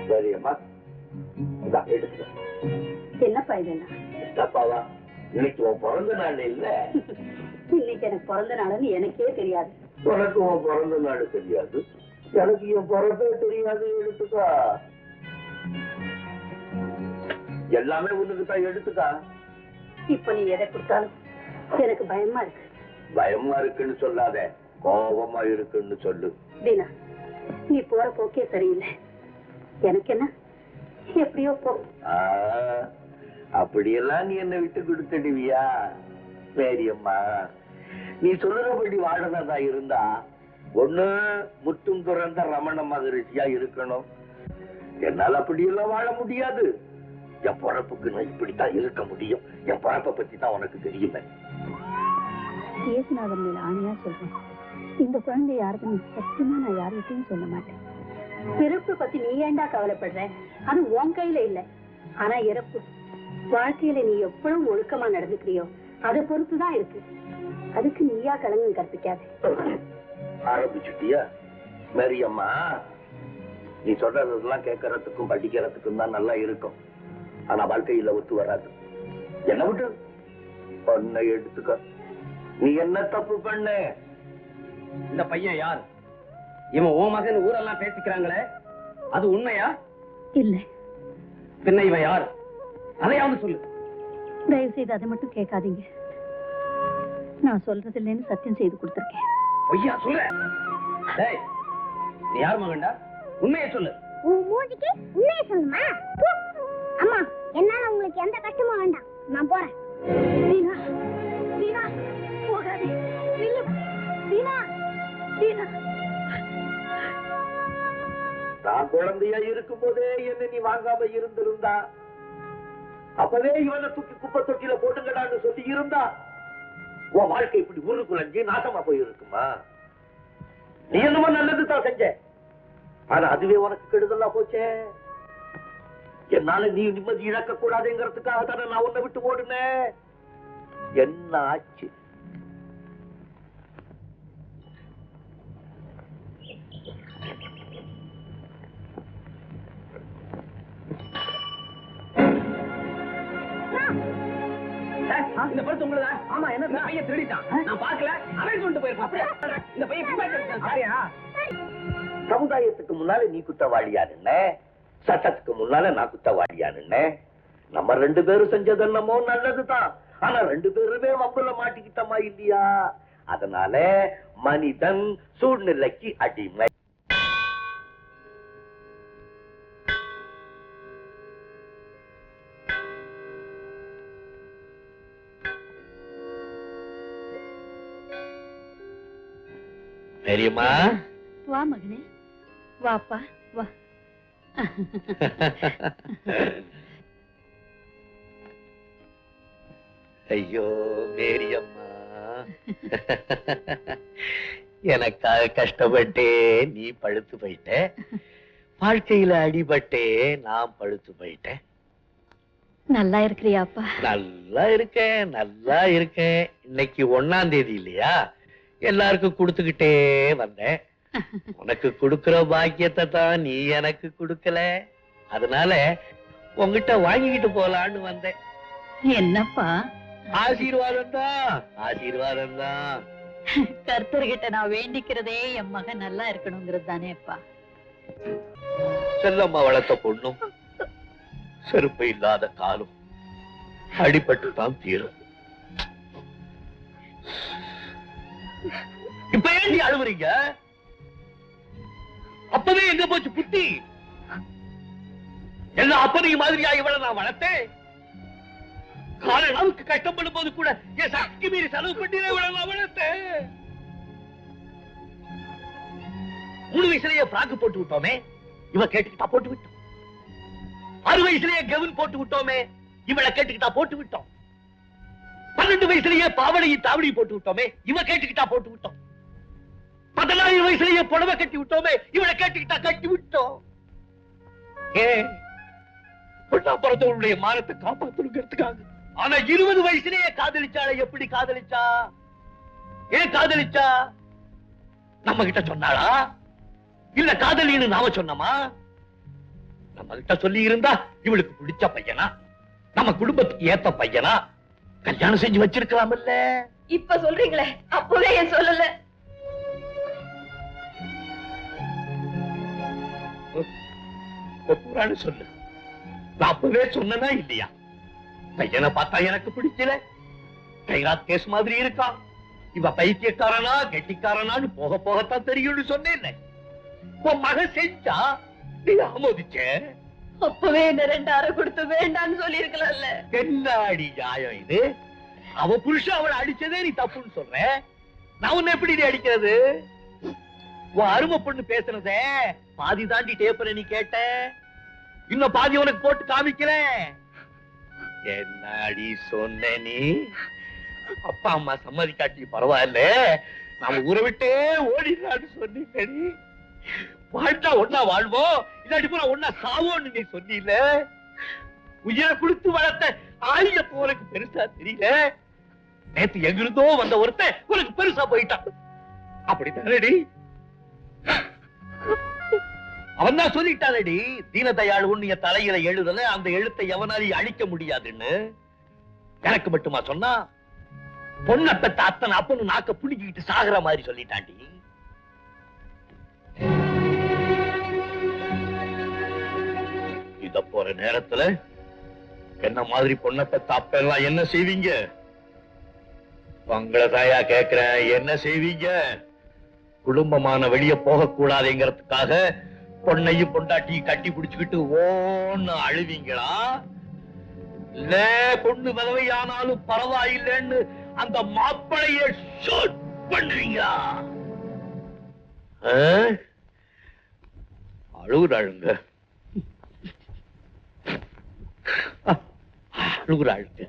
சரியம்மா, எடுத்துக்க. என்னப்பா இதெல்லாம்? அப்பாவா, இன்னைக்கு உன் பிறந்த நாள் இல்ல? இன்னைக்கு எனக்கு பிறந்த நாள்னு எனக்கே தெரியாது. உனக்கு உன் பிறந்த நாள் தெரியாது, எனக்கு என் பிறப்பே தெரியாது. எடுத்துக்கா, எல்லாமே உனக்குதான். எடுத்துக்கா. இப்ப நீ எதை கொடுத்தாலும் எனக்கு பயமா இருக்கு. பயமா இருக்குன்னு சொல்லாத, கோபமா இருக்குன்னு சொல்லு. தீனா, நீ போற போக்கே சரியில்லை. எனக்கு என்ன, எப்படியோ போ. அப்படியெல்லாம் நீ என்ன விட்டு கொடுத்துடுவியா? மேரியம்மா, நீ சொல்லுறபடி வாழறதா இருந்தா ஒண்ணு முற்றும் துறந்த ரமண மகரிஷியா இருக்கணும். என்னால அப்படியெல்லாம் வாழ முடியாது. என் பொழப்புக்கு நான் இப்படித்தான் இருக்க முடியும். என் பொழப்பை பத்தி தான் உனக்கு தெரியுமே. இயேசுநாதன் மேல ஆணையா சொல்றேன், இந்த குழந்தை யாருக்குன்னு சத்தியமா நான் யார்கிட்டையும் சொல்ல மாட்டேன். பிறப்பு பத்தி நீ ஏண்டா கவலைப்படுற? அது உன் கையில இல்ல. ஆனா இறப்பு, வாழ்க்கையில நீ எவ்வளவு ஒழுக்கமா நடந்துக்கிறியோ அதை பொறுத்துதான் இருக்கு. அதுக்கு நீயா கலங்கம் கற்பிக்காது. ஆரம்பிச்சுட்டியா? மேரியம்மா, நீ சொல்றதெல்லாம் கேட்கறதுக்கும் படிக்கிறதுக்கும் தான் நல்லா இருக்கும். ஆனா வாழ்க்கையில ஒத்து வராது. என்ன விட்டு பொண்ணை எடுத்துக்க. நீ என்ன தப்பு பண்ண? இந்த பையன் யார்? இவன் ஓ மகன் ஊரெல்லாம் பேசிக்கிறாங்களே, அது உண்மையா? இல்ல. பின்ன இவன் யார்? அதையாவது சொல்லு. தயவு செய்து அதை மட்டும் கேட்காதீங்க. நான் சொல்றது இல்லைன்னு சத்தியம் செய்து கொடுத்திருக்கேன். பொய்யா சொல்ற? டேய், நீ யார் மகன்டா? உண்மையை சொல்லு. உன் மூஞ்சிக்கு உண்மையை சொல்லுமா? அம்மா, என்னால உங்களுக்கு எந்த கஷ்டமும் வேண்டாம். நான் போறேன். தீனா, தீனா, போகாதே. நில்லு. தீனா, தீனா. நான் குழந்தையா இருக்கும் போதே என்ன நீ வாங்காம இருந்திருந்தா, அப்பவே இவனை தூக்கி குப்பை தொட்டியில போட்டுங்கடான்னு சொல்லி இருந்தா, உன் வாழ்க்கை இப்படி உருக்குலைஞ்சு நாசமா போயிருக்குமா? நீ என்னமோ நல்லதுதான் செஞ்ச, ஆனா அதுவே உனக்கு கெடுதலா போச்சே. என்னால நீ நிம்மதி இழக்க கூடாதுங்கிறதுக்காக தானே நான் உன்னை விட்டு ஓடுனேன். என்ன ஆச்சு? இந்த பர்ஸ் உங்களதா? ஆமா. என்ன பையன் திருடிட்டான், நான் பார்க்கல. அவன் சொல்லிட்டு போயிருப்பான். இந்த பையன் சமுதாயத்துக்கு முன்னால நீ குற்றவாளியானுன்ன, சட்டத்துக்கு முன்னால நான் குற்றவாளியானுன்ன. நம்ம ரெண்டு பேரும் செஞ்சது என்னமோ நல்லதுதான். ஆனா ரெண்டு பேருமே வம்புல மாட்டிக்கிட்டமா இல்லையா? அதனால மனிதன் சூழ்நிலைக்கு அடிமை. பெரியம்மா, வா மகனே, வாப்பா வா. ஐயோ மேரியம்மா, எனக்காக கஷ்டப்பட்டே நீ பழுத்து போயிட்ட, வாழ்க்கையில அடிபட்டே நான் பழுத்து போயிட்டேன். நல்லா இருக்கிறியாப்பா? நல்லா இருக்கேன், நல்லா இருக்கேன். இன்னைக்கு 1ஆம் தேதி இல்லையா? எல்லாருக்கும் கொடுத்துக்கிட்டே வந்தேன். உனக்கு கொடுக்கிற பாக்கியத்தை தான் நீ எனக்கு கொடுக்கல. அதனால உங்ககிட்ட வாங்கிக்கிட்டு போலான்னு வந்தேன். என்னப்பா? ஆசீர்வாதம் தான், ஆசீர்வாதம் தான். கர்த்தர்கிட்ட நான் வேண்டிக்கிறதே என் மகன் நல்லா இருக்கணுங்கிறது தானேப்பா. செல்லம்மா வளர்த்த பொண்ணும் செருப்பு இல்லாத காலும் அடிபட்டு தான் தீரும். இப்ப ஏன் அழுவுறீங்க? அப்பவே எங்க போச்சு புத்தி? எல்லாம் அப்பனையும் மாதிரியா இவளை நான் வளர்த்தேன். கால அளவுக்கு கஷ்டப்படும் போது கூட என் சக்திக்கு மீறி செலவு பண்ணி இவளை நான் வளர்த்தேன். 3 வயசுலயே பிராக்கு போட்டு விட்டோமே, இவ கேட்டுக்கிட்டா போட்டு விட்டோம். 6 வயசுலயே கவுன் போட்டு விட்டோமே, இவளை கேட்டுக்கிட்டா போட்டு விட்டோம். 12 வயசுலயே பாவடையும் தாவடியும் போட்டு விட்டோமே, இவ கேட்டுக்கிட்டா போட்டு விட்டோம். 14 வயசுலயே புடவை கட்டி விட்டோமே, இவளை கேட்டுக்கிட்டா கட்டி விட்டோம். ஏன் பிறந்தவளுடைய மானத்தை காப்பாற்றணுங்கிறதுக்காக. ஆனா 20 வயசுலயே காதலிச்சால எப்படி காதலிச்சா? ஏன் காதலிச்சா? நம்ம நம்ம கிட்ட சொன்னாளா இல்ல காதலின்னு நாம சொன்னோமா? நம்ம கிட்ட சொல்லி இருந்தா இவளுக்கு பிடிச்ச பையனா, நம்ம குடும்பத்துக்கு ஏத்த பையனா கல்யாணம் செஞ்சு வச்சிருக்கலாம் இல்ல? இப்ப சொல்றீங்களே, அப்பவே ஏன் சொல்லல? ஒப்புறான்னு சொல்லு. நான் அப்பவே சொன்னா இல்லையா? பையனை பார்த்தா எனக்கு பிடிக்கல, கைராத் கேஸ் மாதிரி இருக்கான், இவ பைத்தியக்காரனா கெட்டிக்காரனான்னு போக போகத்தான் தெரியும்னு சொன்னேன். உன் மக செஞ்சா நீ ஆமோதிச்ச. அப்பவே என்ன 2 அறை கொடுத்து வேண்டான்னு சொல்லி இருக்கலாம்ல. என்னடி நியாயம் இது? அவ புருஷன் அவளை அடிச்சதே நீ தப்புன்னு சொல்ற, நான் உன்னை எப்படி நீ அடிக்கிறது? உன் அருமை பொண்ணு பேசுனதே பாதி தாண்டி டேப்பரை நீ கேட்ட, இன்னும் பாதி உனக்கு போட்டு காமிக்கல. என்னடி சொன்ன நீ? அப்பா அம்மா சம்மதிக்காட்டி பரவாயில்ல, நாம ஊரை விட்டே ஓடிடலான்னு சொன்னீங்கடி. வாழ்ந்தா ஒன்னா வாழ்வோம், இல்லாட்டி போனா ஒன்னா சாவோன்னு நீ சொன்னீல. உயிரை கொடுத்து வளர்த்த ஆயிரத்து உனக்கு பெருசா தெரியல. நேத்து எங்கிருந்தோ வந்த ஒருத்தன் உனக்கு பெருசா போயிட்டான். அப்படித்தானடி? அவன் தான் சொல்லிட்டானடி, தீனதயாள் உன்னிய தலையில எழுதல, அந்த எழுத்தை எவனாலையும் அழிக்க முடியாதுன்னு. எனக்கு மட்டுமா சொன்னா? பொண்ணை பெத்த அத்தனை அப்பன்னு நாக்க புடிக்கிட்டு சாகுற மாதிரி சொல்லிட்டாண்டி. இத போற நேரத்துல என்ன மாதிரி பொண்ணை பெத்த அப்ப எல்லாம் என்ன செய்வீங்க? உங்களை தாயா கேக்குறேன், என்ன செய்வீங்க? குடும்பமான வெளிய போக கூடாதுங்கிறதுக்காக பொண்ணையும் பொண்டாட்டியும் கட்டி பிடிச்சுக்கிட்டு ஓன்னு அழுவீங்களா? இல்ல பொண்ணு விதவையானாலும் பரவாயில்லைன்னு அந்த மாப்பிளைய ஷூட் பண்ணுவீங்களா? அழுகுறாளுங்க, அழுகுறாளுங்க.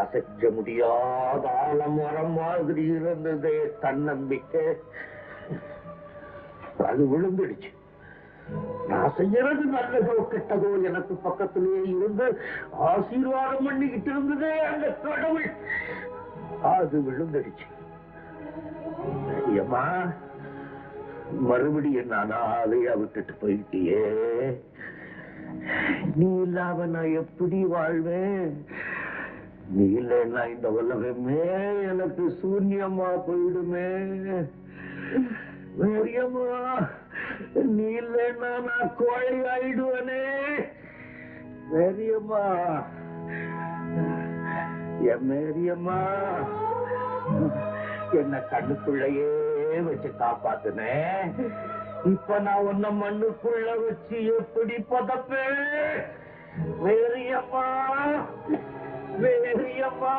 அசைக்க முடியாத ஆலமரம் மாதிரி இருந்ததே தன்னம்பிக்கை, அது விழுந்துடுச்சு. நான் செய்யறது நல்லதோ கெட்டதோ எனக்கு பக்கத்திலேயே இருந்து ஆசீர்வாதம் பண்ணிக்கிட்டு இருந்ததே அந்த கடவுள், அது விழுந்துடுச்சு. ஐயம்மா, மறுபடியும் நான் அதையா விட்டுட்டு போயிட்டியே. நீ இல்லாம நான் எப்படி வாழ்வேன்? நீ இல்லைன்னா இந்த உலகமே எனக்கு சூன்யமா போயிடுமே. மேரியம்மா, நீ இல்லைன்னா நான் கோழை ஆயிடுவனே. மேரியம்மா, என் மேரியம்மா, என்ன கண்ணுக்குள்ளையே வச்சு காப்பாத்துனேன். இப்ப நான் உன்ன மண்ணுக்குள்ள வச்சு எப்படி பதப்பேன்? மேரியம்மா, மேரியம்மா,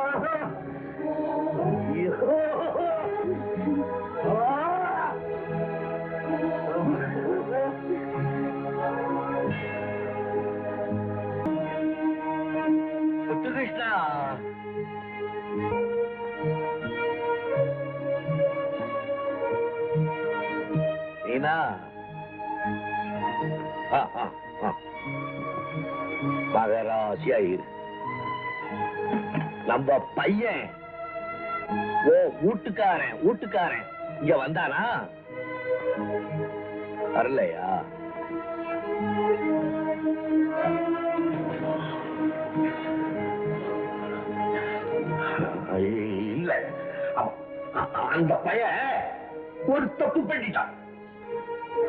முத்துகிருஷ்ணா, மீனா மகராசியா இரு. நம்ம பையன் வீட்டுக்காரன் இங்க வந்தானா? வரலையா? இல்ல, அந்த பையன் ஒரு தப்பு பண்ணிட்டான்.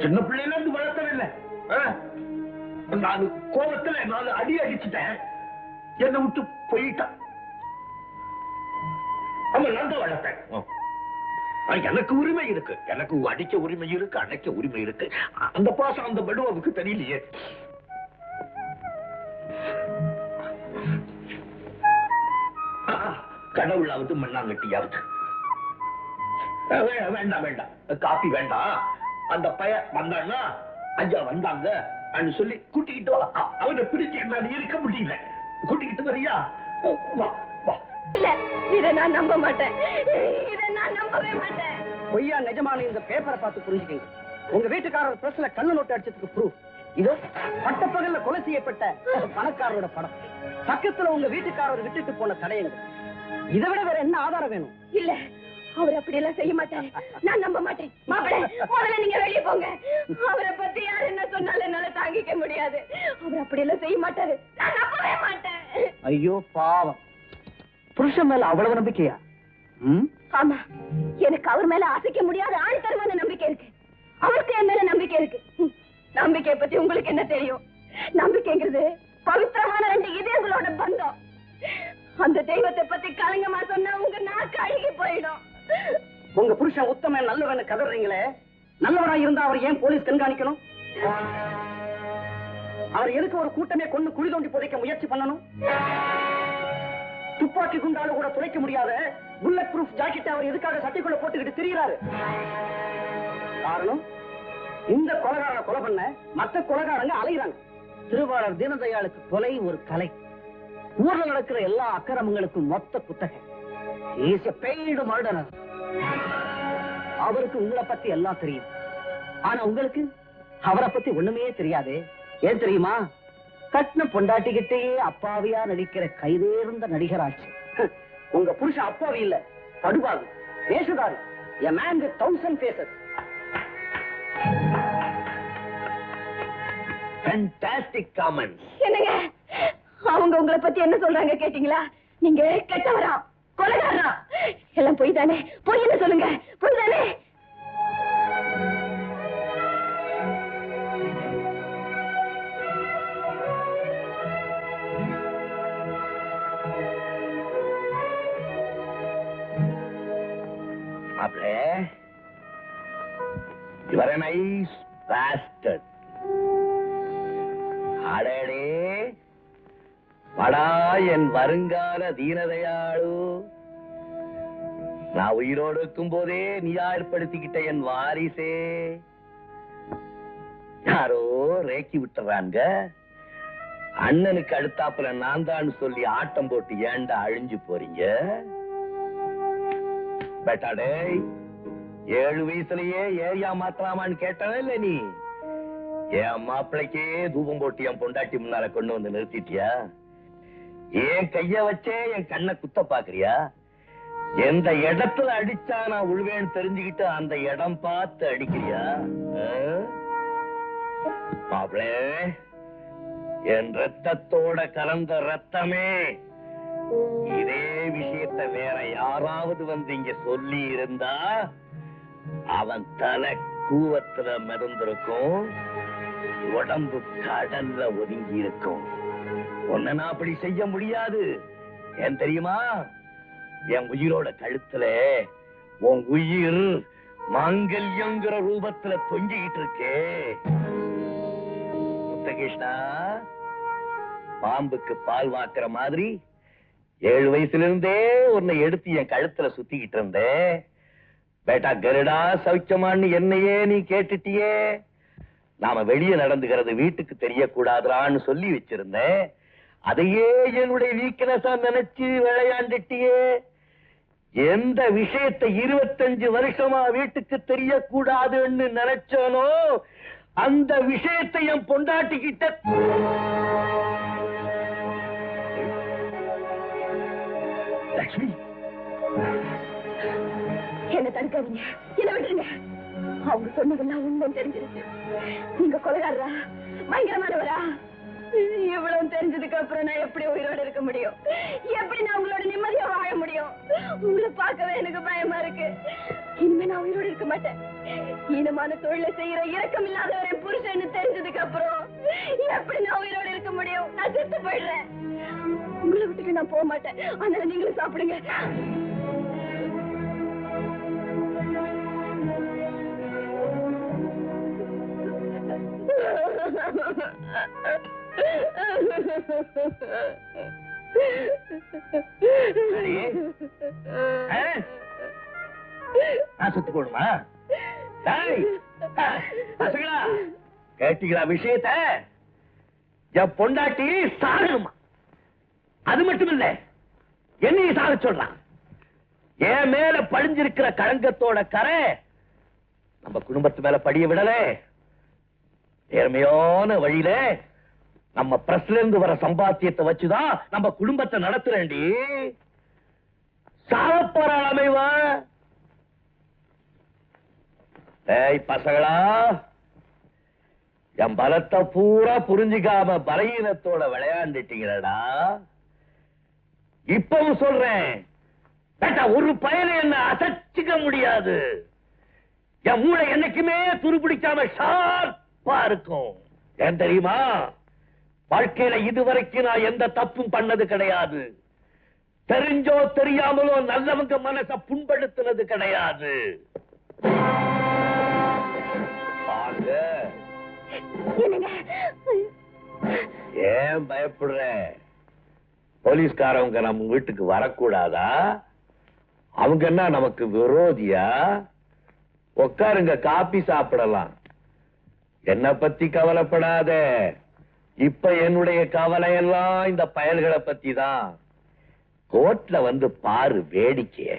சின்ன பிள்ளைல இருந்து வளர்த்தவில்லை. நான் கோபத்துல 4 அடி அடிச்சுட்டேன். என்னை விட்டு போயிட்டான். அவன் நான் தான் வளர்த்தேன். எனக்கு உரிமை இருக்கு. எனக்கு அடிக்க உரிமை இருக்கு, அடைக்க உரிமை இருக்கு. அந்த பாசம் அந்த படுவாவுக்கு தெரியலையே. கடவுளாவது மண்ணாங்கட்டியாவது. வேண்டாம் வேண்டாம், காப்பி வேண்டாம். அந்த பையன் வந்தான்னா ஐயா வந்தாங்க சொல்லி கூட்டிக்கிட்டு அவனை பிடிச்சி என்னால இருக்க முடியல. கூட்டிக்கிட்டு வரியா? வா வா. இல்ல, இதை நான் நம்ப மாட்டேன். இதை நான் நம்பவே மாட்டேன். பொய்யா நிஜமான இந்த பேப்பரை பார்த்து புரிஞ்சுக்கங்க. உங்க வீட்டுக்காரர் பிரஸ்ல கண்ணு நோட்டு அடிச்சதுக்கு ப்ரூஃப் இதோ. பட்டப்பகல்ல கொலை செய்யப்பட்ட பணக்காரரோட படம். பக்கத்துல உங்க வீட்டுக்காரர் விட்டுட்டு போன தடயங்கள். இதை விட வேற என்ன ஆதாரம் வேணும்? இல்ல, அவர் அப்படி எல்லாம் செய்ய மாட்டாரு. நான் நம்ப மாட்டேன். மாப்பிள்ளை, முதல்ல நீங்க வெளியே போங்க. அவரை பத்தி யார் என்ன சொன்னாலும் என்னால தாங்கிக்க முடியாது. அவர் அப்படி எல்லாம் செய்ய மாட்டாரு. நான் நம்பவே மாட்டேன். ஐயோ பாவம், புருஷன் மேல அவ்வளவு நம்பிக்கையா? ஆமா, எனக்கு அவர் மேல அசைக்க முடியாத ஆழ்தரமான நம்பிக்கை இருக்கு. அவருக்கு என் மேல நம்பிக்கை இருக்கு. நம்பிக்கையை பத்தி உங்களுக்கு என்ன தெரியும்? நம்பிக்கைங்கிறது பவித்திரமான 2 இதயங்களோட பந்தம். அந்த தெய்வத்தை பத்தி கலங்கமா சொன்னா உங்க நாக்கு அழுகி போயிடும். உங்க புருஷன் உத்தமன் நல்லவன் கதறீங்களே, நல்லவனா இருந்தா அவர் ஏன் போலீஸ் கண்காணிக்கணும்? அவர் எதுக்கு ஒரு கூட்டமே கொண்டு குழி தோண்டி புதைக்க முயற்சி பண்ணணும்? துப்பாக்கி குண்டால கூட துளைக்க முடியாத புல்லட் ப்ரூஃப் ஜாக்கெட் அவர் எதுக்காக சட்டைக்குள்ள போட்டுக்கிட்டு திரிகிறாரு? காரணம், இந்த கொலைகாரனை கொலை பண்ண மற்ற கொலைகாரங்க அலைகிறாங்க. திருவாளர் தீனதயாளுக்கு கொலை ஒரு கலை. ஊர்ல நடக்கிற எல்லா அக்கிரமங்களுக்கும் மொத்த குத்தகை. அவருக்கு உங்களை பத்தி எல்லாம் தெரியும். ஆனா உங்களுக்கு அவரை பத்தி ஒண்ணுமே தெரியாது. ஏன் தெரியுமா? கட்டின பொண்டாட்டிக்கிட்டே அப்பாவியா நடிக்கிற கைதேர்ந்த நடிகராட்சி. உங்க புருஷன் அப்பாவி இல்ல, படுபாவி, வேஷதாரி. A man with 1000 faces. Fantastic comments. என்னங்க, அவங்க உங்களை பத்தி என்ன சொல்றாங்க கேட்டீங்களா? நீங்க கெட்டவரா, கொலைகாரா? எல்லாம் பொய் தானே? பொய் என்ன சொல்லுங்க, பொய் தானே? You are a nice bastard. அடடே, வடா என் வருங்கால தீனதயாளு. நான் உயிரோடு இருக்கும் போதே நீயா ஏற்படுத்திக்கிட்ட என் வாரிசே. யாரோ ரேக்கி விட்டுறாங்க. அண்ணனுக்கு அடுத்தாப்புல நான் தான் சொல்லி ஆட்டம் போட்டு ஏண்டா அழிஞ்சு போறீங்க? பேட்டாடே, 7 வயசுலயே ஏரியா மாத்தலாமான்னு கேட்டவே இல்ல நீ. என் மாப்பிளைக்கே தூபம் போட்டு என் பொண்டாட்டி முன்னால கொண்டு வந்து நிறுத்திட்டியா? என் கைய வச்சே என் கண்ணை குத்த பாக்குறியா? எந்த இடத்துல அடிச்சா நான் உழுவேன்னு தெரிஞ்சுக்கிட்டு அந்த இடம் பார்த்து அடிக்கிறியா? மாப்பிளே, என் ரத்தத்தோட கலந்த ரத்தமே, இதே விஷயத்த வேற யாராவது வந்து இங்க சொல்லி இருந்தா அவன் தலை கூவத்துல மிதந்திருக்கும், உடம்பு கடல்ல ஒதுங்கி இருக்கும். உன்னை நான் அப்படி செய்ய முடியாது. ஏன் தெரியுமா? என் உயிரோட கழுத்துல உன் உயிர் மாங்கல்யங்கிற ரூபத்துல தொங்கிக்கிட்டு இருக்கே. முத்தகிருஷ்ணா, பாம்புக்கு பால் வாக்குற மாதிரி 7 வயசுல இருந்தே உன்னை எடுத்து என் கழுத்துல சுத்திக்கிட்டு இருந்தேன். பேட்டா கருடா சௌக்கியமான்னு என்னையே நீ கேட்டுட்டியே. நாம வெளியே நடந்துகிறது வீட்டுக்கு தெரியக்கூடாதான்னு சொல்லி வச்சிருந்தேன். அதையே என்னுடைய வீக்னஸா நினைச்சு விளையாண்டுட்டியே. எந்த விஷயத்தை 25 வருஷமா வீட்டுக்கு தெரியக்கூடாதுன்னு நினைச்சானோ அந்த விஷயத்தை என் பொண்டாட்டிக்கிட்ட லட்சுமி, என்ன தடுக்காதீங்க, என்ன விட்டுருங்க. அவங்க சொன்னதெல்லாம் உண்மை தெரிஞ்சிருச்சு. நீங்க கொலைகாரரா, பயங்கரமானவரா? இவ்வளவு தெரிஞ்சதுக்கு அப்புறம் நான் எப்படி உயிரோடு இருக்க முடியும்? எப்படி நான் உங்களோட நிம்மதியா வாழ முடியும்? உங்களை பார்க்கவே எனக்கு பயமா இருக்கு. இனிமே நான் உயிரோடு இருக்க மாட்டேன். ஈனமான தொழிலை செய்யற இரக்கம் இல்லாதவரை புருஷன்னு தெரிஞ்சதுக்கு அப்புறம் எப்படி நான் உயிரோடு இருக்க முடியும்? நான் செத்து போயிடுறேன். உங்களை விட்டுட்டு நான் போக மாட்டேன். அதனால நீங்களும் சாப்பிடுங்க. சுத்து போடுமா? கேட்டீங்களா விஷயத்த? என் பொண்டாட்டி சாகணுமா? அது மட்டும் இல்ல, என்னையும் சாக சொல்றான். என் மேல படிஞ்சிருக்கிற களங்கத்தோட கரை நம்ம குடும்பத்து மேல படிய விடல. நேர்மையான வழியில நம்ம பிரஸ்ல இருந்து வர சம்பாத்தியத்தை வச்சுதான் நம்ம குடும்பத்தை நடத்துறேன்டி. சாக போறாள் அமைவா. ஏய் பசங்களா, என் பலத்தை பூரா புரிஞ்சுக்காம பலகீனத்தோட விளையாண்டுட்டீங்களடா. இப்பவும் சொல்றேன், ஒரு பயனை என்ன அசைச்சுக்க முடியாது. என் மூளை என்னைக்குமே துருபிடிக்காம ஷார்ப்பா இருக்கும். ஏன் தெரியுமா? வாழ்க்கையில இதுவரைக்கும் நான் எந்த தப்பும் பண்ணது கிடையாது. தெரிஞ்சோ தெரியாமலோ நல்லவங்க மனச புண்படுத்தினது கிடையாது. ஏன் பயப்படுற? போலீஸ்காரவங்க நம்ம வீட்டுக்கு வரக்கூடாதா? அவங்க என்ன நமக்கு விரோதியா? உட்காருங்க, காபி சாப்பிடலாம். என்ன பத்தி கவலைப்படாத. இப்ப என்னுடைய கவலை எல்லாம் இந்த பயல்களை பத்தி தான். கோர்ட்ல வந்து பாரு வேடிக்கைய.